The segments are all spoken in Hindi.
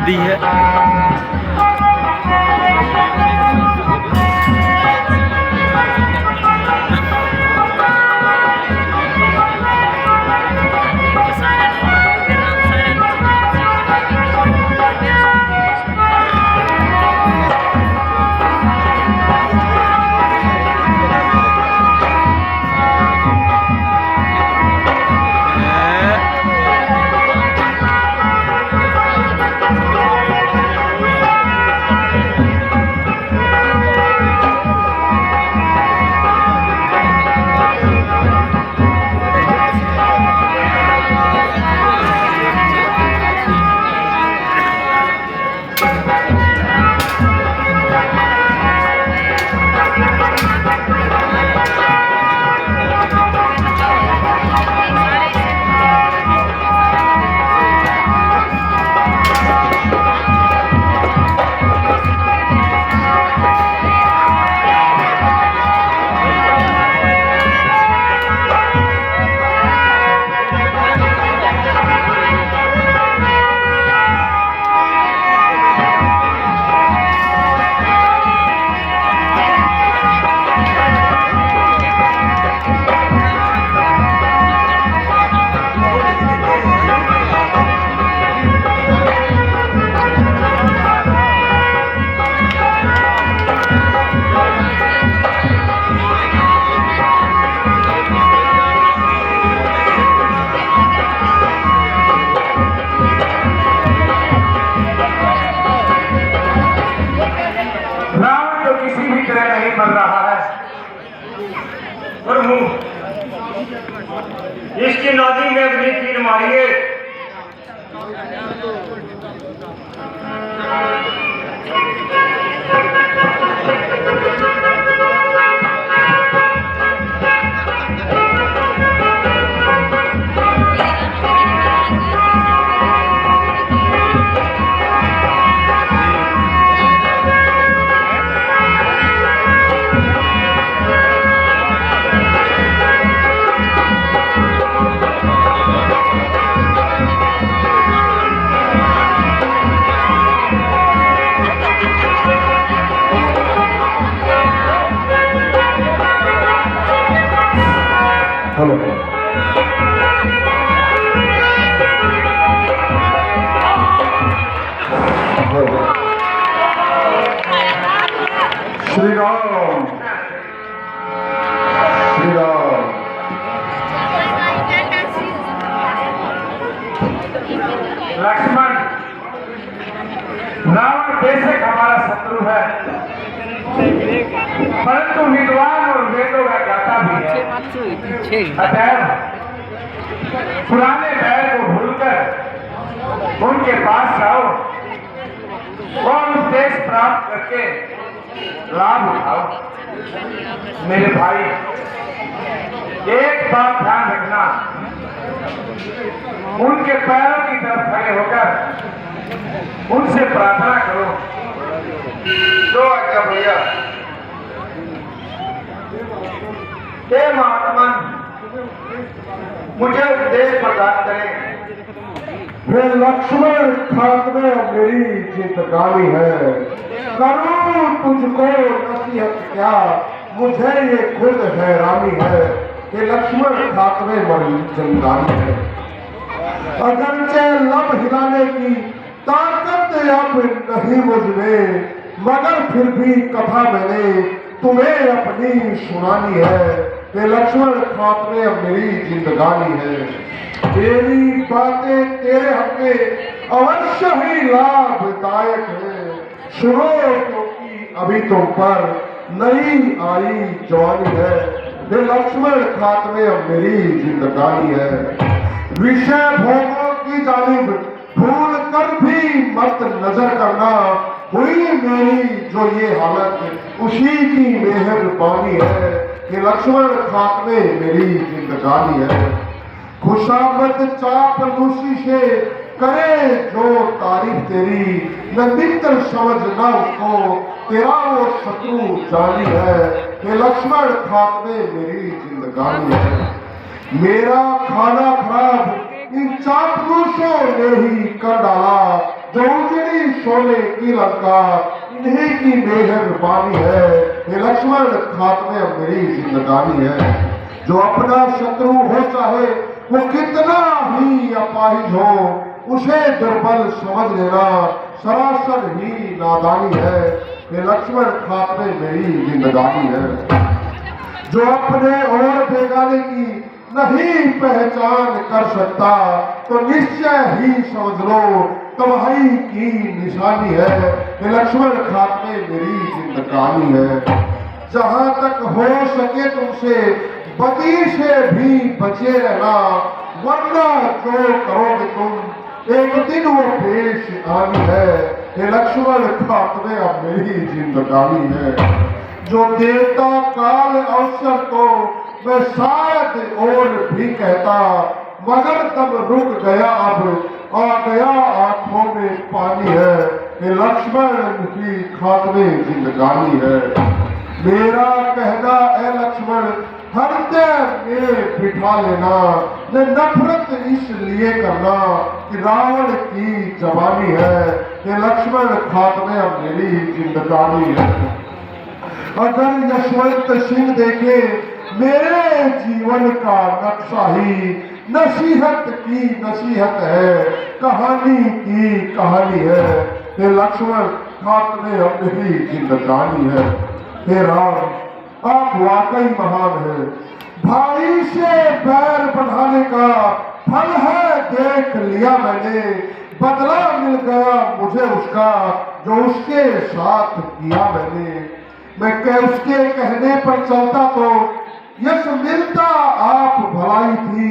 दी है। बन रहा है। प्रभु इसकी नादी में अपनी तीर मारिए। हेलो श्री राम श्री राम। लक्ष्मण, रावण बेशक हमारा शत्रु है, परंतु विद्वान और वेदों का ज्ञाता भी है। अतः पुराने बैर को भूलकर उनके पास जाओ और उपदेश प्राप्त करके लाभ उठाओ। मेरे भाई, एक बात ध्यान रखना, उनके पैरों की तरफ खड़े होकर उनसे प्रार्थना करो। दो आज्ञा भैया। हे महात्मा, मुझे उपदेश प्रदान करें। वे लक्ष्मण खात्मे मेरी जिंदगानी है, करूं तुझको नसीहत क्या, मुझे ये खुद हैरानी है कि लक्ष्मण खात्मे मेरी जिंदगानी है। अगरचे लब हिलाने की ताकत अब नहीं मुझमें, मगर फिर भी कथा मैंने तुम्हें अपनी सुनानी है कि लक्ष्मण खात्मे मेरी जिंदगानी है। तेरी बातें तेरे हक़ अवश्य ही लाभदायक है, सुनो क्योंकि अभी तुम पर नई आई जवानी है। ये लक्ष्मण खात्मे मेरी जिंदगानी है। विषय भोगों की जानिब भूल कर भी मत नजर करना, हुई मेरी जो ये हालत उसी की मेहरबानी है कि लक्ष्मण खात्मे मेरी जिंदगानी है। खुशामद चापलूसी से करे जो तारीफ तेरी, न मित्र समझना उसको तेरा वो शत्रु जानी है कि लक्ष्मण खात्मे मेरी जिंदगानी है। मेरा खाना खराब इन चापलूसों ने ही कर डाला, जो उजड़ी सोने की लंका इन्हीं की मेहरबानी है। हे लक्ष्मण खात्मे अब मेरी जिंदगानी है। जो अपना शत्रु हो चाहे वो कितना ही अपाहिज हो, उसे दुर्बल समझ लेना सरासर ही नादानी है। ये लक्ष्मण खात्मे मेरी जिंदगानी है। जो अपने और बेगाने की नहीं पहचान कर सकता तो निश्चय ही समझ लो तबाही की निशानी है। ये लक्ष्मण खात्मे मेरी जिंदगानी है। जहां तक हो सके तुमसे बदी से भी बचे रहना, वरना जो करोगे तुम एक दिन वो पेश आनी है। ये लक्ष्मण खात्मे अब मेरी जिंदगानी है। जो देता काल अवसर को मैं शायद और भी कहता, मगर तब रुक गया, अब आ गया आंखों में पानी है। ये लक्ष्मण की खात्मे जिंदगानी है। मेरा कहना है लक्ष्मण हृदय में बिठा लेना, न नफरत इसलिए करना कि रावण की जवानी है। ये लक्ष्मण खात्मे अब मेरी जिंदगानी है। अगर यशवंत सिंह देखे मेरे जीवन का नक्शा ही नसीहत की नसीहत है, कहानी की कहानी है। ये लक्ष्मण खात्मे अब मेरी जिंदगानी है। हे राम, आप वाकई महान है। भाई से बैर बढ़ाने का फल है देख लिया मैंने, बदला मिल गया मुझे उसका जो उसके साथ किया मैंने। मैं उसके कहने पर चलता तो यश मिलता आप भलाई थी,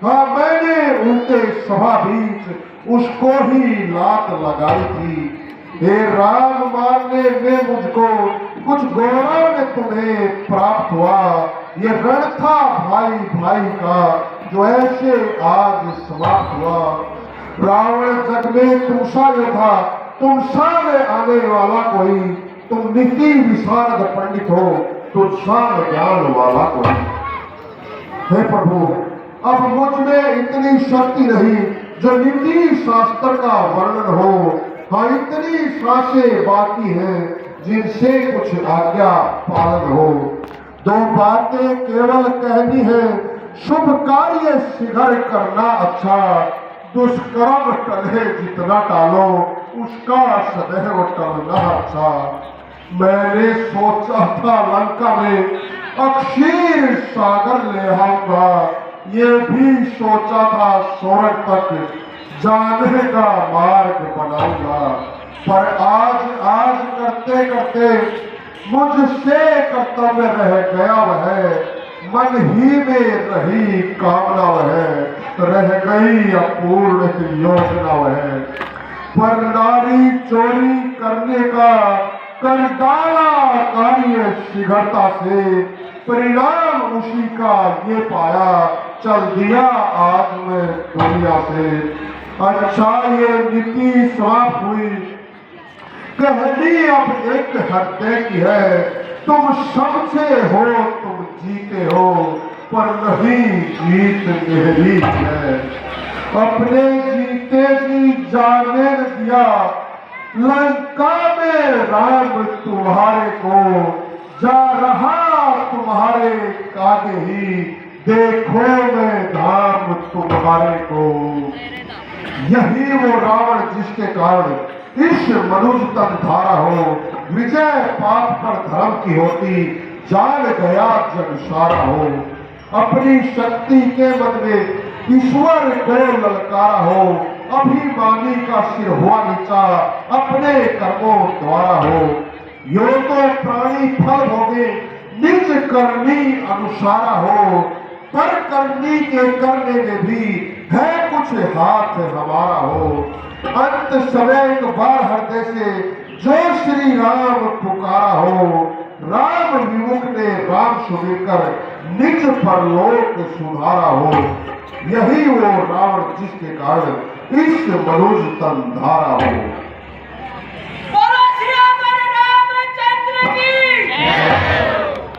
हाँ मैंने उल्टे सभा बीच उसको ही लात लगाई थी। हे राम, मारने में मुझको कुछ गौरव में तुम्हें प्राप्त हुआ, ये रण था भाई भाई का जो ऐसे आज समाप्त हुआ। रावण जग में तुम सा योद्धा, तुम सा में आने वाला कोई, तुम नीति विशारद पंडित हो, तुम शान ज्ञान वाला कोई। हे प्रभु, अब मुझ में इतनी शक्ति नहीं जो नीति शास्त्र का वर्णन हो। हाँ, इतनी सांसें बाकी हैं जिनसे कुछ आज्ञा पालन हो। दो बातें केवल कहनी है, शुभ कार्य शीघ्र करना अच्छा, दुष्कर्म टले जितना टालो उसका सदैव टलना अच्छा। मैंने सोचा था लंका में अक्षीर सागर ले आऊंगा, ये भी सोचा था स्वर्ग तक जाने का मार्ग बनाऊंगा, पर आज करते करते मुझसे कर्तव्य रह गया वह, मन ही में रही कामना वह, रह गई अपूर्ण योजना वह। पर नारी चोरी करने का कर डाला कार्य शीघ्रता से, परिणाम उसी का ये पाया, चल दिया आज मैं दुनिया से। अच्छा ये नीति समाप्त हुई, कहनी अब एक हत्या की है, तुम समझे हो तुम जीते हो, पर नहीं जीत मेरी है। अपने जीते जी जाने न दिया, लंका में राम तुम्हारे को, जा रहा तुम्हारे आगे ही, देखो मैं धाम तुम्हारे को। यही वो रावण जिसके कारण इस मनुष्य तन धारा हो, विजय पाप पर धर्म की होती, जान गया जग सारा हो। अपनी शक्ति के मत में ईश्वर को ललकारा हो, अभिमानी का सिर हुआ नीचा, अपने कर्मों द्वारा हो। यो तो प्राणी फल भोगे, निज करनी अनुसारा हो, पर करनी के करने में भी है कुछ हाथ हमारा हो। अंत समय एक बार हृदय से जो श्री राम पुकारा हो, राम विमुख ने राम सुनकर निज परलोक सुधारा हो। यही वो रावण जिसके कारण इस मनुष्य तन धारा हो।